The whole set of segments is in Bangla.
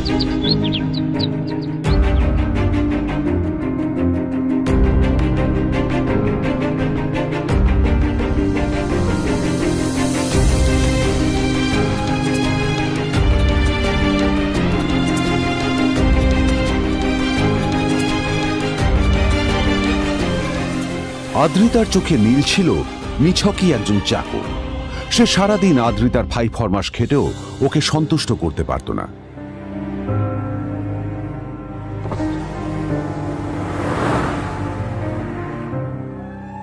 আদ্রিতার চোখে নীল ছিল নিছকই একজন চাকর। সে সারাদিন আদ্রিতার ভাই ফরমাস খেটেও ওকে সন্তুষ্ট করতে পারত না।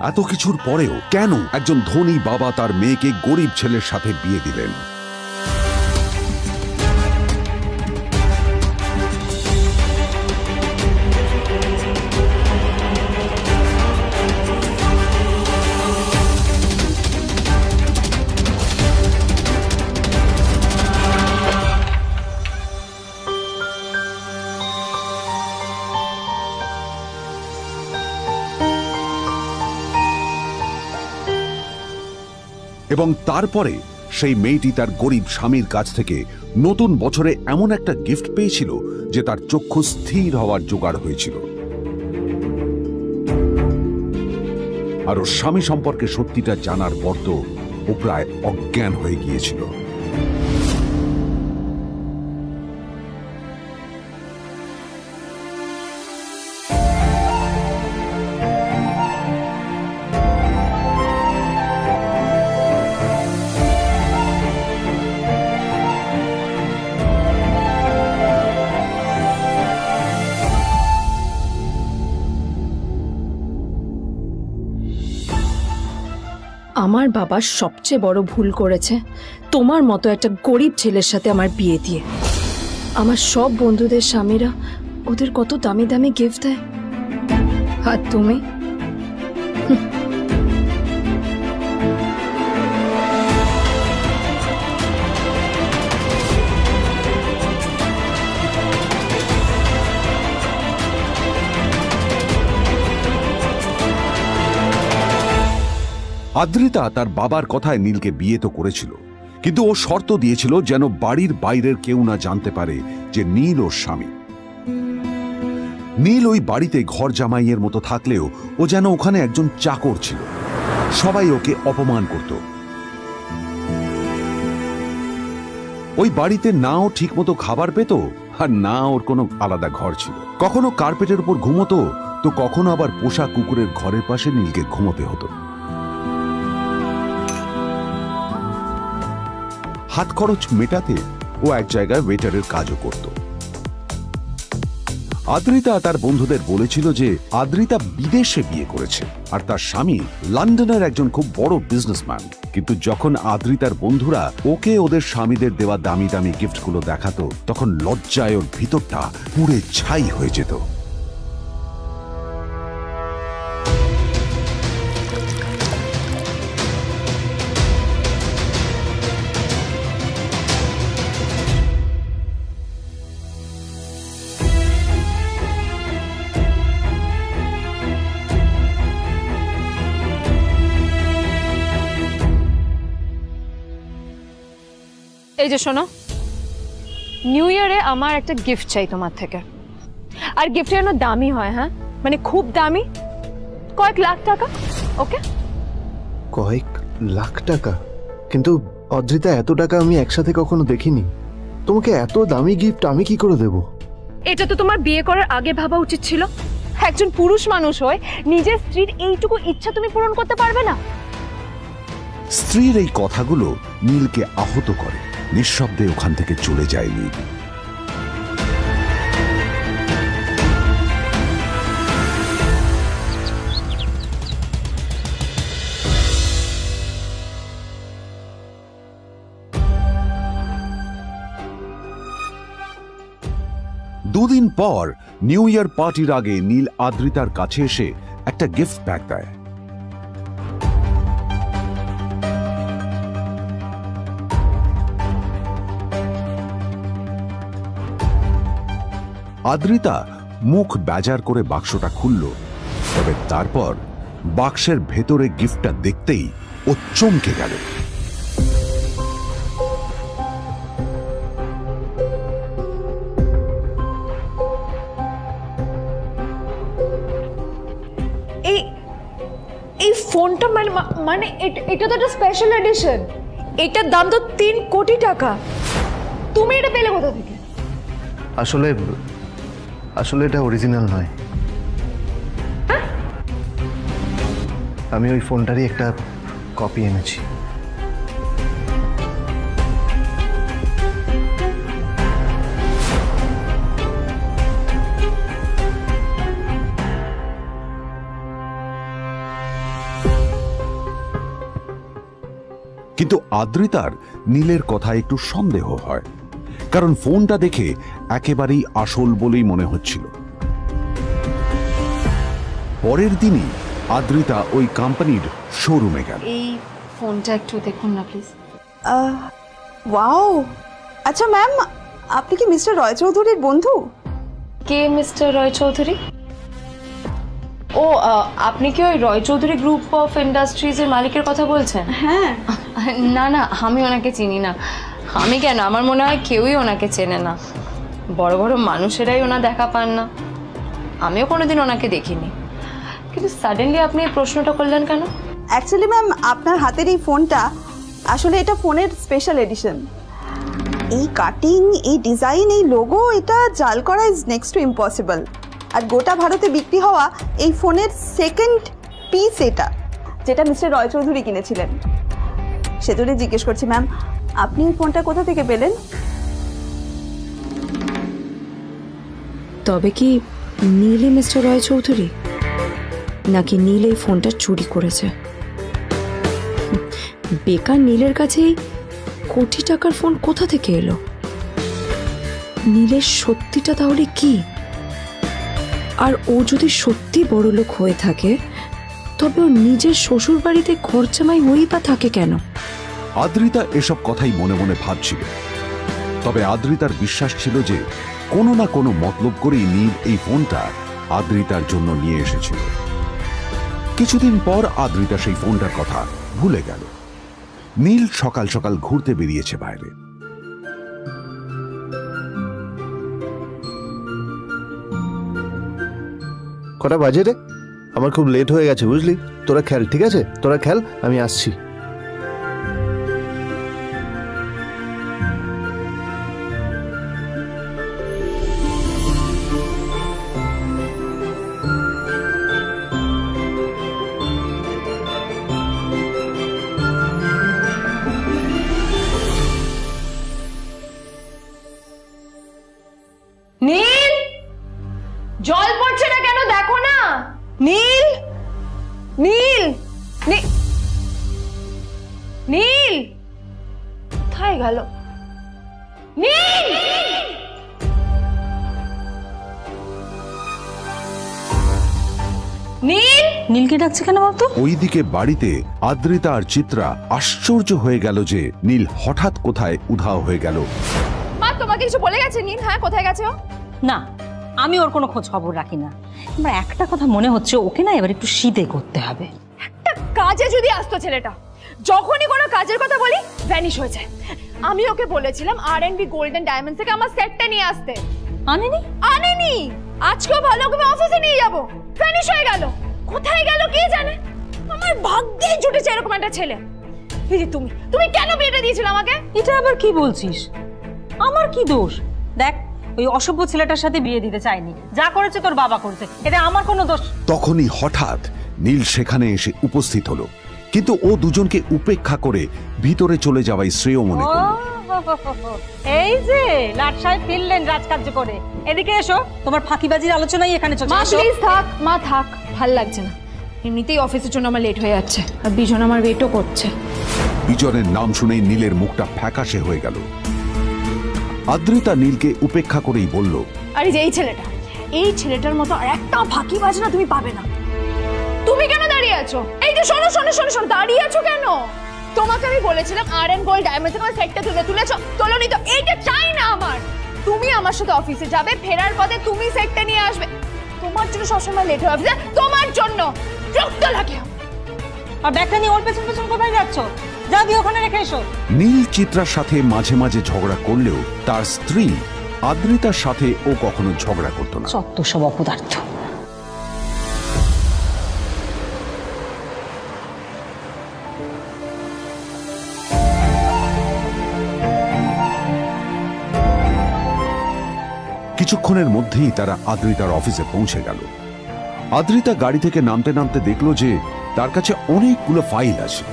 এত কিছুর পরেও কেন একজন ধনী বাবা তার মেয়েকে গরিব ছেলের সাথে বিয়ে দিলেন? এবং তারপরে সেই মেয়েটি তার গরিব স্বামীর কাছ থেকে নতুন বছরে এমন একটা গিফট পেয়েছিল যে তার চক্ষু স্থির হওয়ার জোগাড় হয়েছিল। আর ওর স্বামী সম্পর্কে সত্যিটা জানার পর তো ও প্রায় অজ্ঞান হয়ে গিয়েছিল। আমার বাবা সবচেয়ে বড় ভুল করেছে তোমার মতো একটা গরিব ছেলের সাথে আমার বিয়ে দিয়ে। আমার সব বন্ধুদের স্বামীরা ওদের কত দামি দামি গিফট দেয়, আর তুমি আদ্রিতা তার বাবার কথায় নীলকে বিয়ে তো করেছিল, কিন্তু ও শর্ত দিয়েছিল যেন বাড়ির বাইরের কেউ না জানতে পারে যে নীল ওর স্বামী। নীল ওই বাড়িতে ঘর জামাইয়ের মতো থাকলেও ও যেন ওখানে একজন চাকর ছিল। সবাই ওকে অপমান করত। ওই বাড়িতে না ও ঠিক মতো খাবার পেত, আর না ওর কোনো আলাদা ঘর ছিল। কখনো কার্পেটের উপর ঘুমোতো, তো কখনো আবার পোষা কুকুরের ঘরের পাশে নীলকে ঘুমোতে হতো। হাত খরচ মেটাতে ও এক জায়গায় ওয়েটারের কাজও করত। আদ্রিতা তার বন্ধুদের বলেছিল যে আদ্রিতা বিদেশে বিয়ে করেছে আর তার স্বামী লন্ডনের একজন খুব বড় বিজনেসম্যান। কিন্তু যখন আদ্রিতার বন্ধুরা ওকে ওদের স্বামীদের দেওয়া দামি দামি গিফটগুলো দেখাতো, তখন লজ্জায় ওর ভিতরটা পুড়ে ছাই হয়ে যেত। এই যে শোনো, নিউ ইয়ারে আমার একটা গিফট চাই তোমার থেকে। আর গিফট যেন দামি হয়, হ্যাঁ, মানে খুব দামি, কয়েক লাখ টাকা। ওকে? কয়েক লাখ টাকা? কিন্তু অদ্রিতা, এত টাকা আমি একসাথে কখনো দেখিনি। তোমাকে এত দামি গিফট আমি কি করে দেব? এটা তো তোমার বিয়ে করার আগে ভাবা উচিত ছিল। একজন পুরুষ মানুষ হয়ে নিজের স্ত্রীর এইটুকু ইচ্ছা তুমি পূরণ করতে পারবে না? স্ত্রীর এই কথাগুলো নীলকে আহত করে। নিঃশব্দে ওখান থেকে চলে যায় নীল। দুদিন পর নিউ ইয়ার পার্টির আগে নীল আদ্রিতার কাছে এসে একটা গিফট প্যাক দেয়। আদ্রিতা মুখ বেজার করে বাক্সটা খুলল, তবে তারপর বাক্সের ভেতরে গিফটটা দেখতেই ও চমকে গেল। ফোনটা মানে এটা তো একটা স্পেশাল এডিশন, এটার দাম তো 3 কোটি টাকা। তুমি এটা পেলে কোথা থেকে? আসলে আসলে এটা অরিজিনাল নয়। আমি ওই ফোনটারই একটা কপি এনেছি। কিন্তু আদ্রিতার নীলের কথা একটু সন্দেহ হয়, কারণ ফোনটা দেখে একেবারেই আসল বলেই মনে হচ্ছিল। পরের দিনই আদ্রিতা ওই কোম্পানির শোরুমে গেল। এই ফোনটা একটু দেখুন না প্লিজ। ওয়াও, আচ্ছা ম্যাম, আপনি কি মিস্টার রয় চৌধুরীর বন্ধু? কে মিস্টার রয় চৌধুরী? ও আপনি কি ওই রয় চৌধুরী গ্রুপ অফ ইন্ডাস্ট্রিজের মালিকের কথা বলছেন? হ্যাঁ। না না, আমি ওনাকে চিনি না। আমি কেন, আমার মনে হয় কেউই ওনাকে চেনে না। বড় বড় মানুষেরাই ওনা দেখা পান না। আমিও কোনোদিন ওনাকে দেখিনি, কিন্তু সাডেনলি আপনি এই প্রশ্নটা করলেন কেন? অ্যাকচুয়ালি ম্যাম, আপনার হাতের এই ফোনটা আসলে এটা ফোনের স্পেশাল এডিশন। এই কাটিং, এই ডিজাইন, এই লোগো, এটা জাল করা ইজ নেক্সট টু ইম্পসিবল। আর গোটা ভারতে বিক্রি হওয়া এই ফোনের সেকেন্ড পিস এটা, যেটা মিস্টার রয় চৌধুরী কিনেছিলেন। সেজন্য জিজ্ঞেস করছি ম্যাম, আপনি এই ফোনটা কোথা থেকে পেলেন? তবে কি নীলই মিস্টার রয় চৌধুরী, নাকি নীল এই ফোনটা চুরি করেছে? বেকার নীলের কাছেই কোটি টাকার ফোন কোথা থেকে এলো? নীলের সত্যিটা তাহলে কি? আর ও যদি সত্যি বড়লোক হয়ে থাকে, তবে ও নিজের শ্বশুর বাড়িতে খরচামাই হয়েই বা থাকে কেন? আদ্রিতা এসব কথাই মনে মনে ভাবছিল। তবে আদ্রিতার বিশ্বাস ছিল যে কোনো না কোনো মতলব করেই নীল এই ফোনটা আদ্রিতার জন্য নিয়ে এসেছিল। কিছুদিন পর আদ্রিতা সেই ফোনটার কথা ভুলে গেল। নীল সকাল সকাল ঘুরতে বেরিয়েছে বাইরে। কটা বাজে রে? আমার খুব লেট হয়ে গেছে, বুঝলি? তোরা খেল, ঠিক আছে? তোরা খেল, আমি আসছি। নীল, জল পড়ছে না কেন দেখো না। নীল, নীল, নীল কোথায় গেল? নীল, নীল, নীলকে ডাকছে কেন বলতো? ওইদিকে বাড়িতে আদ্রিতা আর চিত্রা আশ্চর্য হয়ে গেল যে নীল হঠাৎ কোথায় উধাও হয়ে গেল। মা তোমাকে কিছু বলে গেছে নীল? হ্যাঁ, কোথায় গেছে ও? না, আমি ওর কোনো খোঁজ খবর রাখি না। আমার একটা কথা মনে হচ্ছে, ওকে না এবার একটু শীতে করতে হবে। একটা কাজে যদি আসতো ছেলেটা, যখনই কোনো কাজের কথা বলি ভ্যানিশ হয়ে যায়। আমি ওকে বলেছিলাম আর&বি গোল্ডেন ডায়মন্ড থেকে আমার সেটটা নিয়ে আসতে, আনেনি। আনেনি। আজকেও ভালো ওকে অফিসে নিয়ে যাব, ভ্যানিশ হয়ে গেল। কোথায় গেল কে জানে। আমার ভাগ্যেই জুটেছে এরকম একটা ছেলে। এই যে তুমি তুমি কেন বিয়েটা দিয়েছিলে আমাকে? এটা আবার কি বলছিস? আমার কি দোষ? দেখ, ওই অসভ্য ছেলেটার সাথে বিয়ে দিতে চাইনি। যা করেছে তোর বাবা করেছে, এটা আমার কোনো দোষ। তখনই হঠাৎ নীল সেখানে এসে উপস্থিত হলো, কিন্তু ও দুজনকে উপেক্ষা করে ভিতরে চলে যাওয়াই শ্রেয় মনে করল। এই যে লাট সাহেব ফিরলেন রাজকার্য করে। এদিকে এসো, তোমার ফাঁকিবাজির আলোচনাই এখানে চলছে। মা এসো। প্লিজ থাক, মা থাক, ভাল লাগছে না। এমনিতেই অফিসের জন্য আমার লেট হয়ে যাচ্ছে, আর বিজন আমার ওয়েটও করছে। বিজনের নাম শুনেই নীলের মুখটা ফ্যাকাশে হয়ে গেল। আদ্রিতা নীলকে উপেক্ষা করেই বলল, আরে যে এই ছেলেটার মতো আর একটা ফাঁকিবাজ না তুমি পাবে না। তুমি কেন দাঁড়িয়ে আছো? এই যে শোনো শোনো শোনো শোনো, দাঁড়িয়ে আছো কেন? তোমাকে আমি বলেছিলাম আর&বি গোল্ড ডায়মন্ড থেকে আমার সেটটা তুলেছো, তোলোনি তো। এইটা চাই না আমার। তুমি আমার সাথে অফিসে যাবে, ফেরার পথে তুমি সেটটা নিয়ে আসবে। তোমার জন্য সবসময় লেট হয় অফিসে, তোমার জন্য বিরক্ত লাগে। আর ব্যাগটা নিয়ে ওর পেছন পেছন কোথায় যাচ্ছ? যা দিয়ে ওখানে রেখে এসো। নীল চিত্রার সাথে মাঝে মাঝে ঝগড়া করলেও তার স্ত্রী আদ্রিতার সাথে ও কখনো ঝগড়া করত না। সত্য সব অপদার্থ। কিছুক্ষণের মধ্যেই তারা আদ্রিতার অফিসে পৌঁছে গেল। আদ্রিতা গাড়ি থেকে নামতে নামতে দেখলো যে তার কাছে অনেকগুলো ফাইল আছে।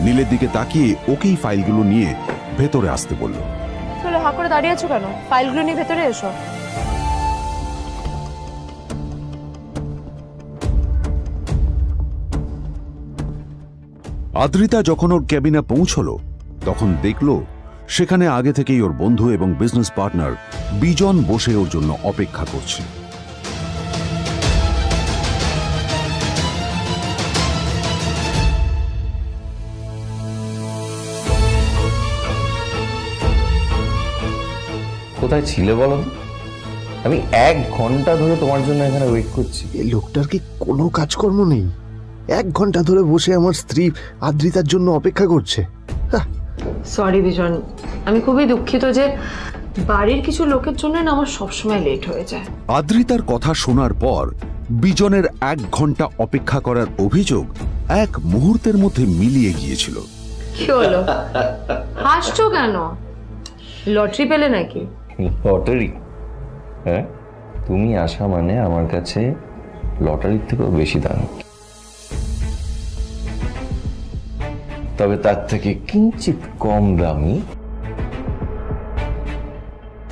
নীলের দিকে তাকিয়ে ওকেই ফাইলগুলো নিয়ে ভেতরে আসতে বলল। চলো, হা করে দাঁড়িয়ে আছো কেন? ফাইলগুলো নিয়ে ভেতরে এসো। আদ্রিতা যখন ওর ক্যাবিনে পৌঁছলো তখন দেখলো সেখানে আগে থেকেই ওর বন্ধু এবং বিজনেস পার্টনার বিজন বসে ওর জন্য অপেক্ষা করছে। কোথায় ছিলে বলো তো? আমি 1 ঘন্টা ধরে তোমার জন্য এখানে ওয়েট করছি। এই লোকটার কি কোনো কাজকর্ম নেই? 1 ঘন্টা ধরে বসে আমার স্ত্রী আদ্রিতার জন্য অপেক্ষা করছে। সরি বিজন, আমি খুবই দুঃখিত যে বাড়ির কিছু লোকের জন্য না আমার সবসময় লেট হয়ে যায়। আদ্রিতার কথা শোনার পর বিজনের 1 ঘন্টা অপেক্ষা করার অভিযোগ 1 মুহূর্তের মধ্যে মিলিয়ে গিয়েছিল। কি হলো, হাসছো কেন? লটারি পেলে নাকি? লটারি? হ্যাঁ, তুমি আসা মানে আমার কাছে লটারির থেকেও বেশি দাম। তবে তার থেকে কিঞ্চিত কম দামি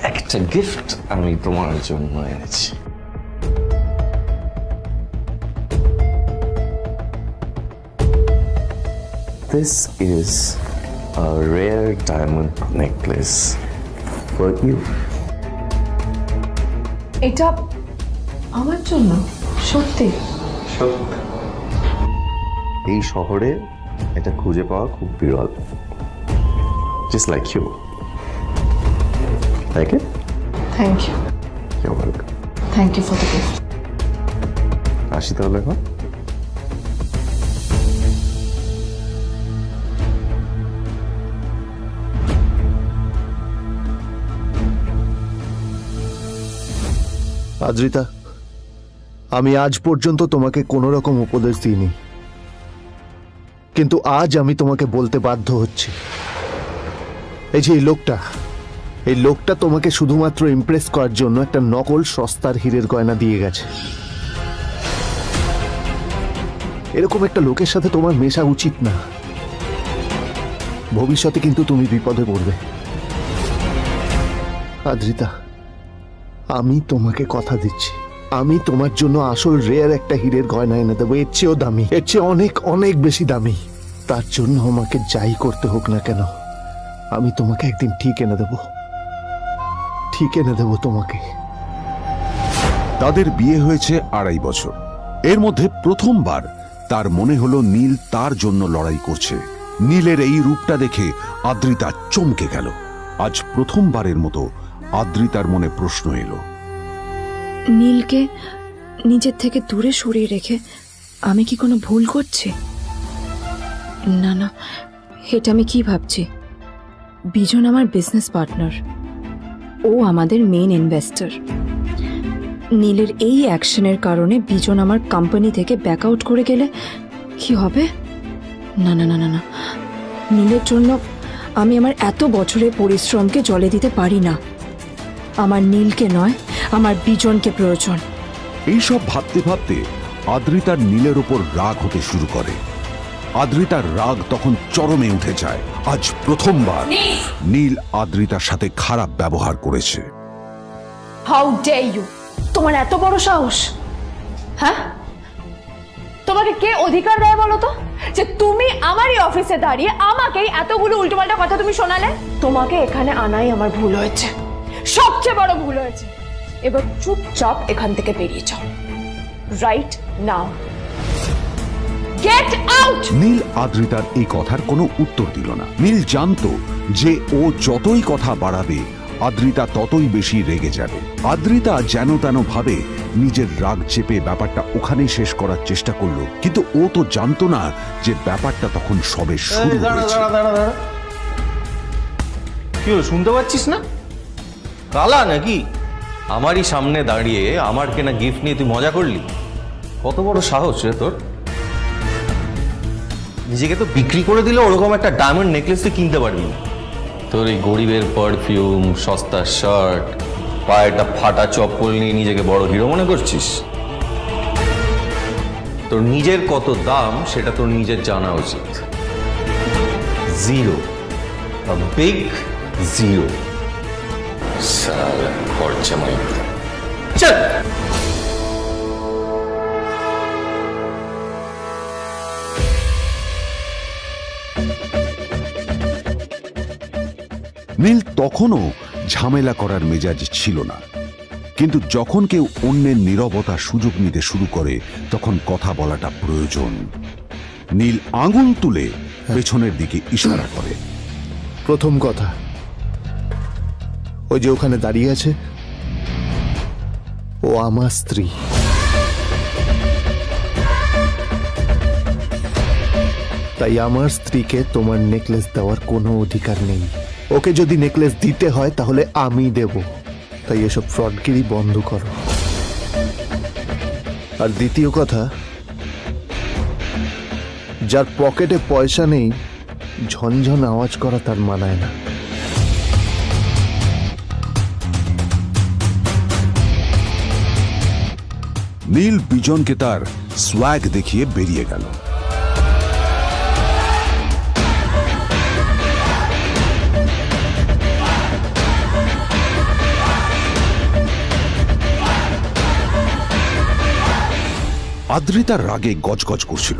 একটা গিফট আমি তোমার জন্য এনেছি। This is a rare diamond necklace for you. এটা আমার জন্য? সত্যি? এই শহরে এটা খুঁজে পাওয়া খুব বিরল। Just like you. Like it? Thank you. You're welcome. Thank you for the gift. আসি তাহলে এখন। আদ্রিতা, আমি আজ পর্যন্ত তোমাকে কোনো রকম উপদেশ দিইনি, কিন্তু আজ আমি তোমাকে বলতে বাধ্য হচ্ছি। এই যে এই লোকটা তোমাকে শুধুমাত্র ইমপ্রেস করার জন্য একটা নকল সস্তার হীরের গয়না দিয়ে গেছে। এরকম একটা লোকের সাথে তোমার মেশা উচিত না। ভবিষ্যতে কিন্তু তুমি বিপদে পড়বে। আদ্রিতা, আমি তোমাকে কথা দিচ্ছি, আমি তোমার জন্য আসল রেয়ার একটা হীরের গয়না এনে দেবো, এর চেয়েও দামি, এর চেয়ে অনেক অনেক বেশি দামি। তার জন্য আমাকে যাই করতে হোক না কেন, আমি তোমাকে একদিন ঠিক এনে দেবো, ঠিক এনে দেবো তোমাকে। তাদের বিয়ে হয়েছে 2.5 বছর। এর মধ্যে প্রথমবার তার মনে হলো নীল তার জন্য লড়াই করছে। নীলের এই রূপটা দেখে আদ্রিতা চমকে গেল। আজ প্রথমবারের মতো আদ্রিতার মনে প্রশ্ন এলো, নীলকে নিজের থেকে দূরে সরিয়ে রেখে আমি কি কোনো ভুল করছি? না না, এটা আমি কি ভাবছি? বিজন আমার বিজনেস পার্টনার, ও আমাদের মেইন ইনভেস্টর। নীলের এই অ্যাকশনের কারণে বিজন আমার কোম্পানি থেকে ব্যাক আউট করে গেলে কি হবে? না না না না না, নীলের জন্য আমি আমার এত বছরের পরিশ্রমকে জলে দিতে পারি না। আমার নীলকে নয়, আমার বিজনকে প্রয়োজন। এইসব ভাবতে ভাবতে আদ্রিতার নীলের ওপর রাগ হতে শুরু করে। আদ্রিতার রাগ তখন চরমে উঠে যায়। আজ প্রথমবার নীল আদ্রিতার সাথে খারাপ ব্যবহার করেছে। How dare you! তোমার এত বড় সাহস! হ্যাঁ, তোমাকে কে অধিকার দেয় বলো তো যে তুমি আমারই অফিসে দাঁড়িয়ে আমাকেই এতগুলো উল্টোপাল্টা কথা তুমি শোনালে? তোমাকে এখানে আনাই আমার ভুল হয়েছে, সবচেয়ে বড় ভুল হয়েছে। এবার চুপচাপ এখান থেকে বেরিয়ে যাও, right now. Get out! Neel আদ্রিতার এই কথার কোনো উত্তর দিল না। নীল জানতো যে ও যতই কথা বাড়াবে আদ্রিতা ততই বেশি রেগে যাবে। আদ্রিতা যেন তেন ভাবে নিজের রাগ চেপে ব্যাপারটা ওখানেই শেষ করার চেষ্টা করলো, কিন্তু ও তো জানতো না যে ব্যাপারটা তখন সবে শুরু হয়েছে। কি হলো, শুনতে পাচ্ছিস না? কালা নাকি? আমারই সামনে দাঁড়িয়ে আমার কেনা গিফট নিয়ে তুই মজা করলি? কত বড় সাহস রে তোর! নিজেকে তো বিক্রি করে দিলে ওরকম একটা ডায়মন্ড নেকলেস তুই কিনতে পারবি না। তোর এই গরিবের পারফিউম, সস্তা শার্ট, পায়ে একটা ফাটা চপ্পল নিয়ে নিজেকে বড় হিরো মনে করছিস? তোর নিজের কত দাম সেটা তোর নিজের জানা উচিত। Zero, big zero. সালা খরচা মাই চল। নীল তখনও ঝামেলা করার মেজাজ ছিল না, কিন্তু যখন কেউ অন্যের নীরবতা সুযোগ নিতে শুরু করে তখন কথা বলাটা প্রয়োজন। নীল আঙুল তুলে পেছনের দিকে ইশারা করে। প্রথম কথা, ওই যে ওখানে দাঁড়িয়ে আছে, ও আমার স্ত্রী। তাই আমার স্ত্রীকে তোমার নেকলেস দেওয়ার কোনো অধিকার নেই। ওকে যদি নেকলেস দিতে হয় তাহলে আমি দেব। তাই এসব ফ্রডগিরি বন্ধ করো। আর দ্বিতীয় কথা, যার পকেটে পয়সা নেই ঝনঝন আওয়াজ করা তার মানায় না। নীল বিজনকে তার সোয়াগ দেখিয়ে বেরিয়ে গেল। আদ্রিতার রাগে গজগজ করছিল।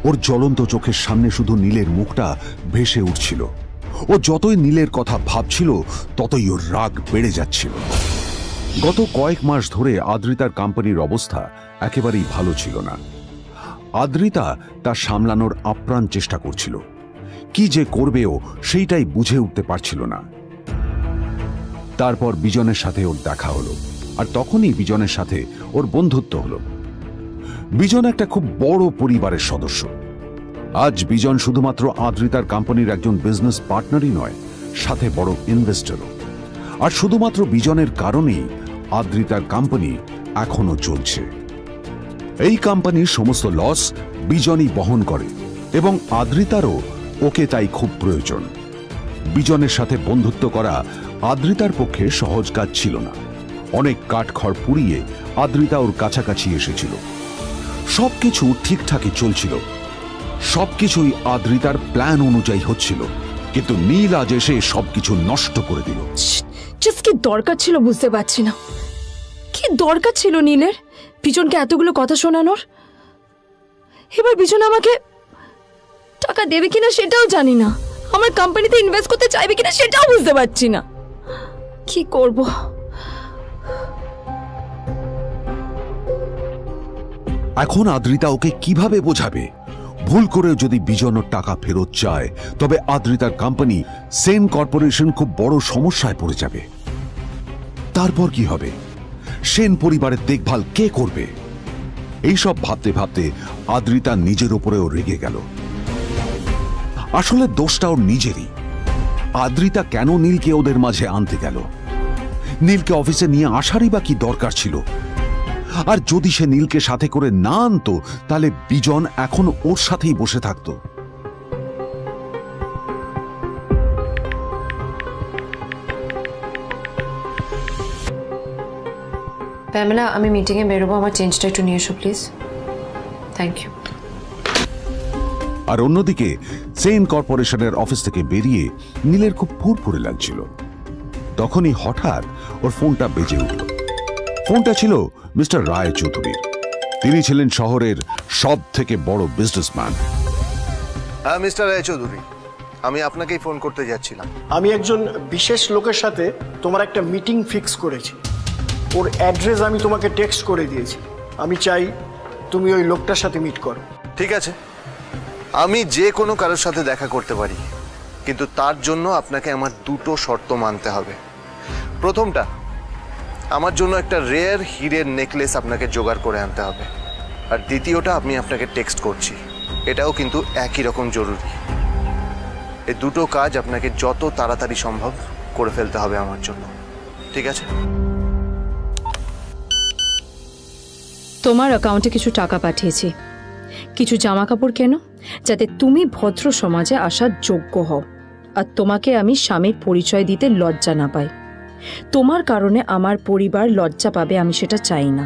ওর জ্বলন্ত চোখের সামনে শুধু নীলের মুখটা ভেসে উঠছিল। ও যতই নীলের কথা ভাবছিল ততই ওর রাগ বেড়ে যাচ্ছিল। গত কয়েক মাস ধরে আদ্রিতার কোম্পানির অবস্থা একেবারেই ভালো ছিল না। আদ্রিতা তা সামলানোর আপ্রাণ চেষ্টা করছিল। কি যে করবেও সেইটাই বুঝে উঠতে পারছিল না। তারপর বিজনের সাথে ওর দেখা হলো, আর তখনই বিজনের সাথে ওর বন্ধুত্ব হলো। বিজন একটা খুব বড় পরিবারের সদস্য। আজ বিজন শুধুমাত্র আদ্রিতার কোম্পানির একজন বিজনেস পার্টনারই নয়, সাথে বড় ইনভেস্টরও। আর শুধুমাত্র বিজনের কারণেই আদ্রিতার কোম্পানি এখনো চলছে। এই কোম্পানির সমস্ত লস বিজনই বহন করে এবং আদ্রিতারও ওকে তাই খুব প্রয়োজন। বিজনের সাথে বন্ধুত্ব করা আদ্রিতার পক্ষে সহজ কাজ ছিল না। অনেক কাঠখড় পুড়িয়ে আদ্রিতা ওর কাছাকাছি এসেছিল। সবকিছু ঠিকঠাকই চলছিল, সবকিছুই আদ্রিতার প্ল্যান অনুযায়ী হচ্ছিল, কিন্তু নীল আজ এসে সবকিছু নষ্ট করে দিল। জাস্ট কি দরকার ছিল বুঝতে পারছি না। কি দরকার ছিল নীলের বিজনকে এতগুলো কথা শোনানোর? এবার বিজন আমাকে টাকা দেবে কিনা সেটাও জানি না। আমার কোম্পানিতে ইনভেস্ট করতে চাইবে কিনা সেটাও বুঝতে পারছি না। কি করব? এখন আদ্রিতা ওকে কিভাবে বোঝাবে? ভুল করে যদি বিজন ওর টাকা ফেরত চায় তবে আদ্রিতার কোম্পানি সেন কর্পোরেশন খুব বড় সমস্যায় পড়ে যাবে। তারপর কি হবে? সেন পরিবারের দেখভাল কে করবে? এইসব ভাবতে ভাবতে আদ্রিতা নিজের উপরেও রেগে গেল। আসলে দোষটা ওর নিজেরই। আদ্রিতা কেন নীলকে ওদের মাঝে আনতে গেল? নীলকে অফিসে নিয়ে আসারই বা কি দরকার ছিল? আর যদি সে নীলকে সাথে করে না আনতো তাহলে বিজন এখন ওর সাথেই বসে থাকতো। প্যামেলা, আমি মিটিংয়ে বেরোবো, আমার চেঞ্জটা একটু নিয়ে এসো প্লিজ। Thank you. আর অন্যদিকে সেন কর্পোরেশনের অফিস থেকে বেরিয়ে নীলের খুব ফুরফুরে লাগছিল। তখনই হঠাৎ ওর ফোনটা বেজে উঠল। ফোনটা ছিল মিস্টার রায় চৌধুরীর। তিনি ছিলেন শহরের সব থেকে বড় বিজনেসম্যান। হ্যাঁ মিস্টার রায় চৌধুরী, আমি আপনাকেই ফোন করতে যাচ্ছিলাম। আমি একজন বিশেষ লোকের সাথে তোমার একটা মিটিং ফিক্স করেছি। ওর অ্যাড্রেস আমি তোমাকে টেক্সট করে দিয়েছি। আমি চাই তুমি ওই লোকটার সাথে মিট করো। ঠিক আছে, আমি যে কোনো কারোর সাথে দেখা করতে পারি, কিন্তু তার জন্য আপনাকে আমার দুটো শর্ত মানতে হবে। প্রথমটা, আমার জন্য একটা রেয়ার হীরের নেকলেস আপনাকে জোগাড় করে আনতে হবে। আর দ্বিতীয়টা, আমি আপনাকে টেক্সট করছি, এটাও কিন্তু একই রকম জরুরি। এই দুটো কাজ আপনাকে যত তাড়াতাড়ি সম্ভব করে ফেলতে হবে আমার জন্য, ঠিক আছে? তোমার অ্যাকাউন্টে কিছু টাকা পাঠিয়েছি। কিছু জামা কাপড় কেনো, যাতে তুমি ভদ্র সমাজে আসার যোগ্য হও আর তোমাকে আমি স্বামীর পরিচয় দিতে লজ্জা না পাই। তোমার কারণে আমার পরিবার লজ্জা পাবে, আমি সেটা চাই না।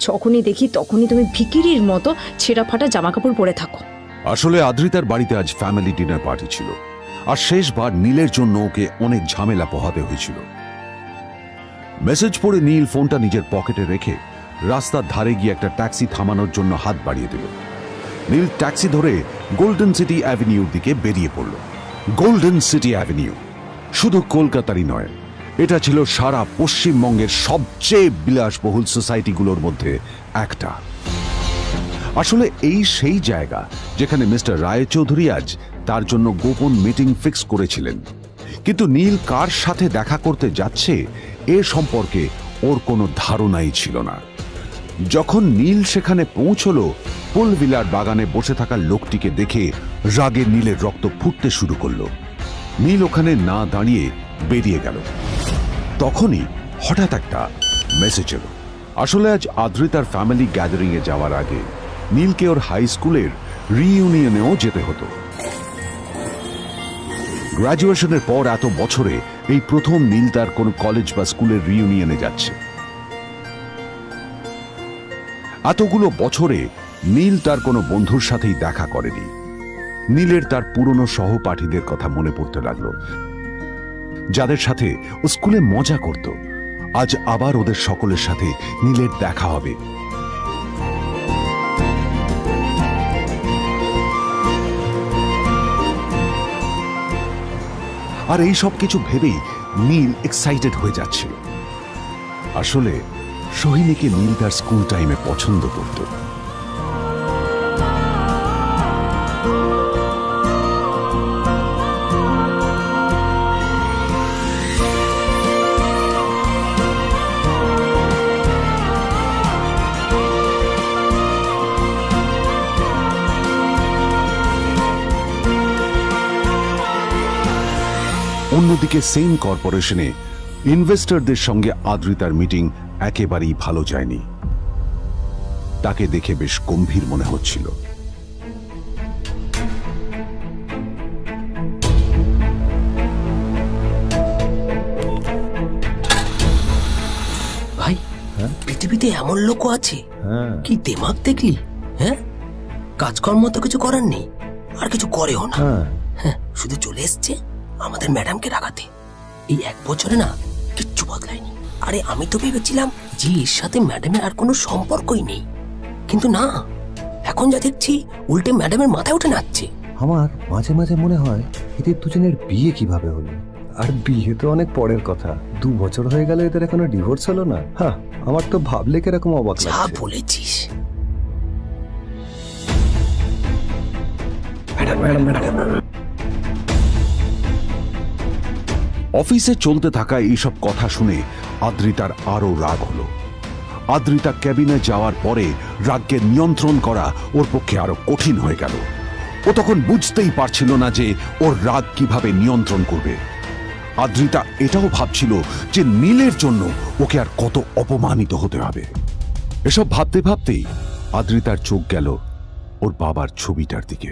যখনই দেখি তখনই তুমি ভিখিরির মতো ছেঁড়া ফাটা জামা কাপড় পরে থাকো। আসলে আদ্রিতার বাড়িতে আজ ফ্যামিলি ডিনার পার্টি ছিল, আর শেষবার নীলের জন্য ওকে অনেক ঝামেলা পোহাতে হয়েছিল। মেসেজ পড়ে নীল ফোনটা নিজের পকেটে রেখে রাস্তার ধারে গিয়ে একটা ট্যাক্সি থামানোর জন্য হাত বাড়িয়ে দিল। নীল ট্যাক্সি ধরে গোল্ডেন সিটি অ্যাভিনিউর দিকে বেরিয়ে পড়ল। গোল্ডেন সিটি অ্যাভিনিউ শুধু কলকাতারই নয়, এটা ছিল সারা পশ্চিমবঙ্গের সবচেয়ে বিলাসবহুল সোসাইটিগুলোর মধ্যে একটা। আসলে এই সেই জায়গা যেখানে মিস্টার রায়চৌধুরী আজ তার জন্য গোপন মিটিং ফিক্স করেছিলেন। কিন্তু নীল কার সাথে দেখা করতে যাচ্ছে এ সম্পর্কে ওর কোনো ধারণাই ছিল না। যখন নীল সেখানে পৌঁছলো, পুলভিলার বাগানে বসে থাকা লোকটিকে দেখে রাগে নীলের রক্ত ফুটতে শুরু করলো। নীল ওখানে না দাঁড়িয়ে বেরিয়ে গেল। তখনই হঠাৎ একটা মেসেজ এলো। আসলে আজ আদ্রিতার ফ্যামিলি গ্যাদারিং এ যাওয়ার আগে নীলকে ওর হাই স্কুলের রিইউনিয়নেও যেতে হতো। গ্র্যাজুয়েশনের পর এত বছরে এই প্রথম নীল তার কোন কলেজ বা স্কুলের রিইউনিয়নে যাচ্ছে। এতগুলো বছরে নীল তার কোনো বন্ধুর সাথেই দেখা করেনি। নীলের তার পুরনো সহপাঠীদের কথা মনে পড়তে লাগলো, যাদের সাথে ও স্কুলে মজা করত। আজ আবার ওদের সকলের সাথে নীলের দেখা হবে। আর এই সব কিছু ভেবেই নীল এক্সাইটেড হয়ে যাচ্ছিল। আসলে সোহিনীকে নীল তার স্কুল টাইমে পছন্দ করত। অন্যদিকে সেম কর্পোরেশনে ইনভেস্টরদের সঙ্গে আদ্রিতার মিটিং একেবারেই ভালো যায়নি। তাকে দেখে বেশ গম্ভীর মনে হচ্ছিল। ভাই, পৃথিবীতে এমন লোকও আছে, কি দিমাগ দেখলি? হ্যাঁ, কাজকর্ম তো কিছু করার নেই, আর কিছু করেও না। হ্যাঁ, শুধু চলে এসছে আমাদের ম্যাডামকে রাখাতে। এই 1 বছরে না কিচ্ছু বদলায়নি। আরে আমি তো ভেবেছিলাম যে এর সাথে ম্যাডামের আর কোনো সম্পর্কই নেই, কিন্তু না, এখন যা দেখছি উল্টে ম্যাডামের মাথায় উঠে নাচছে। আমার মাঝে মাঝে মনে হয় এদের দুজনের বিয়ে কিভাবে হলো। আর বিয়ে তো অনেক পরের কথা, 2 বছর হয়ে গেল এদের এখনো ডিভোর্স হলো না। হ্যাঁ, আমার তো ভাবলে কিরকম অবাক যা লাগছে। বলেছিস। অফিসে চলতে থাকা এইসব কথা শুনে আদ্রিতার আরো রাগ হলো। আদ্রিতা ক্যাবিনে যাওয়ার পরে রাগকে নিয়ন্ত্রণ করা ওর পক্ষে আরো কঠিন হয়ে গেল। ও তখন বুঝতেই পারছিল না যে ওর রাগ কিভাবে নিয়ন্ত্রণ করবে। আদ্রিতা এটাও ভাবছিল যে নীলের জন্য ওকে আর কত অপমানিত হতে হবে। এসব ভাবতে ভাবতেই আদ্রিতার চোখ গেল ওর বাবার ছবিটার দিকে।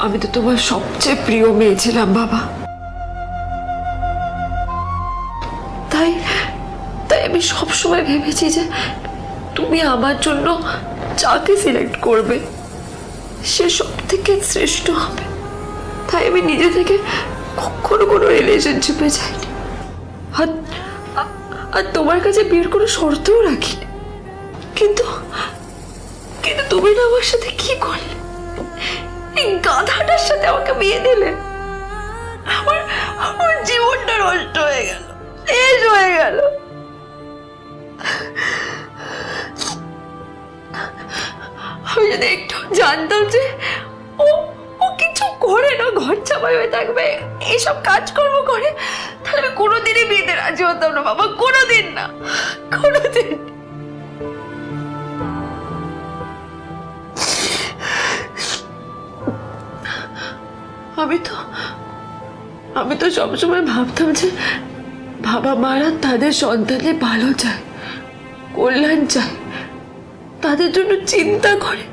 আমি তো তোমার সবচেয়ে প্রিয় মেয়ে ছিলাম বাবা, তাই তাই আমি সবসময় ভেবেছি যে তুমি আমার জন্য যাকে সিলেক্ট করবে সে সব থেকে শ্রেষ্ঠ হবে। তাই আমি নিজে থেকে কখনো কোনো রিলেশনশিপে যাইনি, আর তোমার কাছে বিয়ের কোনো শর্তও রাখিনি। কিন্তু কিন্তু তুমি না আমার সাথে কি করলে? এই গাধাটার সাথে আমাকে বিয়ে দিলে। আমার জীবনটা নষ্ট হয়ে গেল, শেষ হয়ে গেল। আমি যদি একটু জানতাম যে ও কিছু করে না, ঘর চাপাই হয়ে থাকবে, এইসব কাজকর্ম করে, তাহলে আমি কোনোদিনই বিয়েতে রাজি হতাম না বাবা, কোনোদিন না, কোনোদিন। আমি তো সবসময় ভাবতাম যে বাবা মারা তাদের সন্তানের ভালো চায়, কল্যাণ চায়, তাদের জন্য চিন্তা করে,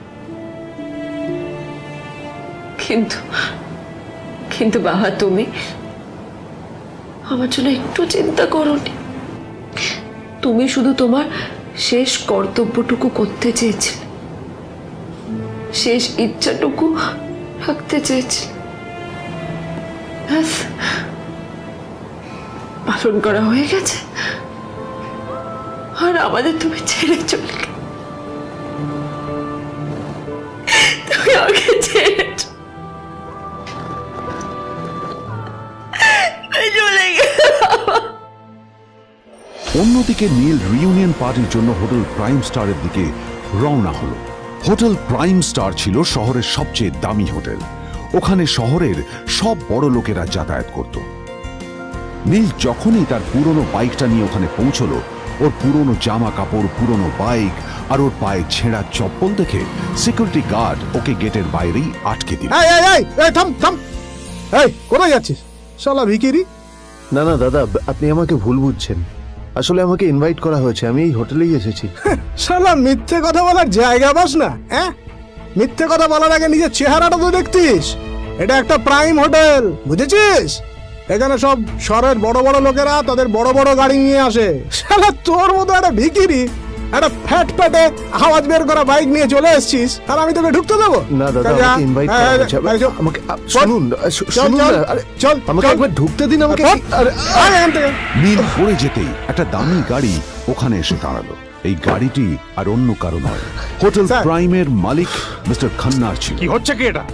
কিন্তু কিন্তু বাবা, তুমি আমার জন্য একটু চিন্তা করোনি। তুমি শুধু তোমার শেষ কর্তব্যটুকু করতে চেয়েছিলে, শেষ ইচ্ছাটুকু রাখতে চেয়েছিলে, ব্যাস পালন করা হয়ে গেছে। আর আমাদের তুমি ছেড়ে চলে গেলে, তুমি আমাকে ছেড়ে চলে গেলে। অন্যদিকে নীল রিইউনিয়ন পার্টির জন্য হোটেল প্রাইম স্টারের দিকে রওনা হলো। হোটেল প্রাইম স্টার ছিল শহরের সবচেয়ে দামি হোটেল। ওখানে শহরের সব বড় লোকেরা যাতায়াত করত। নীল যখনই তার পুরনো বাইকটা নিয়ে ওখানে পৌঁছলো, ওর পুরনো জামা কাপড়, পুরনো বাইক আর ওর পায়ে ছেঁড়া চপ্পল দেখে সিকিউরিটি গার্ড ওকে গেটের বাইরেই আটকে দিল। থাম থাম, এই কোথায় যাচ্ছিস শালা ভিখিরি? না না দাদা, আপনি আমাকে ভুল বুঝছেন। আসলে আমাকে ইনভাইট করা হয়েছে, আমি এই হোটেলেই এসেছি। শালা মিথ্যে কথা বলার জায়গা পাস না? হ্যাঁ, মিথ্যে কথা বলার আগে নিজের চেহারাটা তো দেখতিস। এটা একটা প্রাইম হোটেল, বুঝেছিস? এখানে সব শহরের বড় বড় লোকেরা তাদের বড় বড় গাড়ি নিয়ে আসে। শালা তোর মতো একটা ভিখিরি একটা ফ্যাট প্যাটে আওয়াজ বের করা বাইক নিয়ে চলে এসেছিস, আর আমি তোকে ঢুকতে দেবো না? দাদা, আমাকে ইনভাইট করা হয়েছে। আমাকে শুনুন, শুনুন, চল আমাকে একবার ঢুকতে দিন আমাকে। নীল পড়ে যেতেই একটা দামি গাড়ি ওখানে এসে দাঁড়ালো। এই গাড়িটি আর অন্য কারো নয়, হোটেল প্রাইমের মালিক মিস্টার খান্নার ছিল। কি হচ্ছে কি এটা?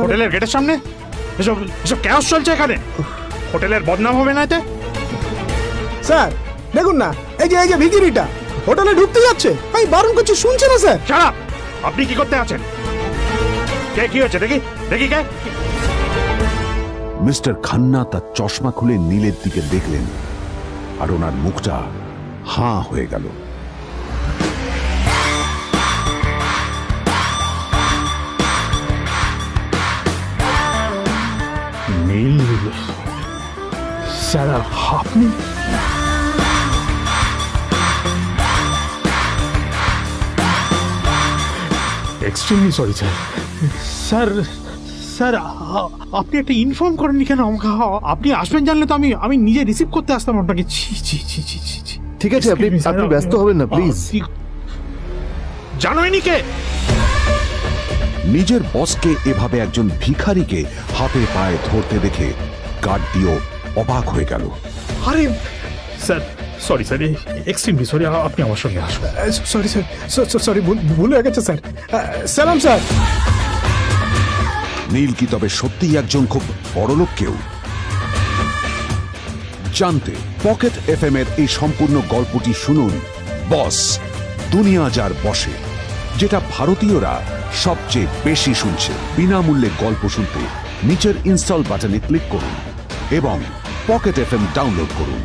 হোটেলের গেটের সামনে এসব এসব ক্যাশ চলছে এখানে। হোটেলের বদনাম হবে না এতে? স্যার দেখুন না, এই যে ভিখিরিটা হোটেলে ঢুকতে যাচ্ছে, আমি বারণ করছি, শুনছে না স্যার? শালা, আপনি কি করতে আছেন? কে কি হচ্ছে দেখি দেখি কে? মিস্টার খান্না তার চশমা খুলে নীলের দিকে দেখলেন, আর ওনার মুখটা হাঁ হয়ে গেল। নীল স্যার, আপনি? Extremely sorry sir. Sir sir, আপনি একটা ইনফর্ম করেননি কেন আমাকে? আপনি আসবেন জানলে তো আমি নিজে রিসিভ করতে আসতাম আপনাকে। ঠিক আছে, আপনি ব্যস্ত হবেন না প্লিজ। জানোইনি কে? নিজের বসকে এভাবে একজন ভিখারিকে হাতে পায়ে ধরতে দেখে গার্ডটিও অবাক হয়ে গেল। আরে sir, sorry sir, extremely sorry, আপনি আমার সঙ্গে আসুন। সরি স্যার, সরি, ভুল হয়ে গেছে স্যার। সালাম স্যার। নীল কি তবে সত্যিই একজন খুব বড়লোক কেউ? জানতে পকেট এফএম এর এই সম্পূর্ণ গল্পটি শুনুন, বস দুনিয়া যার বসে, যেটা ভারতীয়রা সবচেয়ে বেশি শুনছে। বিনামূল্যে গল্প শুনতে নিচের ইনস্টল বাটনে ক্লিক করুন এবং পকেট এফএম ডাউনলোড করুন।